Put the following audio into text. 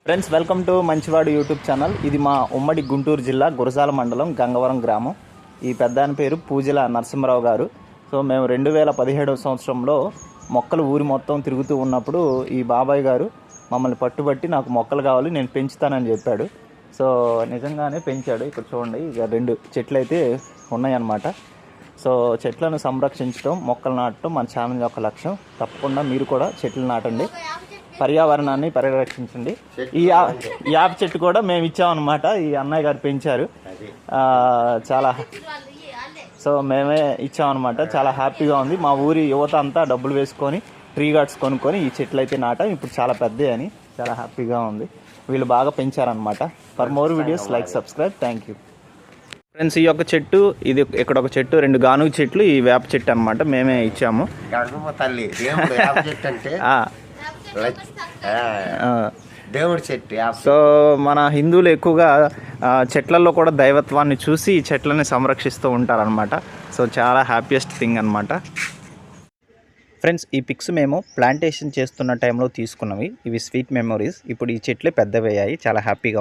Friends welcome to మంచివాడు YouTube channel. ఇది మా ఉమ్మడి గుంటూరు జిల్లా గురజాల మండలం గంగవరం గ్రామం. ఈ పెద్దాయన పేరు పూజల నరసింహరావు గారు. సో మేము 2017 సంవత్సరంలో మొక్కలు ఊరి మొత్తం తిరుగుతూ ఉన్నప్పుడు ఈ బాబాయ్ గారు మమ్మల్ని పట్టుబట్టి నాకు మొక్కలు కావాలి, నేను పెంచుతానని చెప్పాడు. సో నిజంగానే పెంచాడు. ఇక్కడ చూడండి, ఇక 2 చెట్లు అయితే ఉన్నాయన్నమాట. సో చెట్లను సంరక్షించడం, మొక్కలు నాటడం మన ఛానల్ యొక్క లక్ష్యం. తప్పకుండా మీరు కూడా చెట్లు నాటండి, పర్యావరణాన్ని పరిరక్షించండి. ఈ యాప చెట్టు కూడా మేము ఇచ్చామన్నమాట. ఈ అన్నయ్య గారు పెంచారు. చాలా సో మేమే ఇచ్చామన్నమాట. చాలా హ్యాపీగా ఉంది. మా ఊరి యువత అంతా డబ్బులు వేసుకొని ట్రీ గార్డ్స్ కొనుక్కొని ఈ చెట్లు అయితే నాటాం. ఇప్పుడు చాలా పెద్దవి అని చాలా హ్యాపీగా ఉంది. వీళ్ళు బాగా పెంచారనమాట. For more videos like, subscribe. Thank you friends. ఈ యొక్క చెట్టు, ఇది ఇక్కడ ఒక చెట్టు, 2 గానుగ చెట్లు, ఈ వేప చెట్టు అనమాట మేమే ఇచ్చాము. దేవుడి చెట్టు. సో మన హిందువులు ఎక్కువగా చెట్లలో కూడా దైవత్వాన్ని చూసి ఈ చెట్లని సంరక్షిస్తూ ఉంటారనమాట. సో చాలా హ్యాపీయెస్ట్ థింగ్ అనమాట. ఫ్రెండ్స్, ఈ పిక్స్ మేము ప్లాంటేషన్ చేస్తున్న టైంలో తీసుకున్నవి. ఇవి స్వీట్ మెమొరీస్. ఇప్పుడు ఈ చెట్లే పెద్దవయ్యాయి. చాలా హ్యాపీగా ఉంది.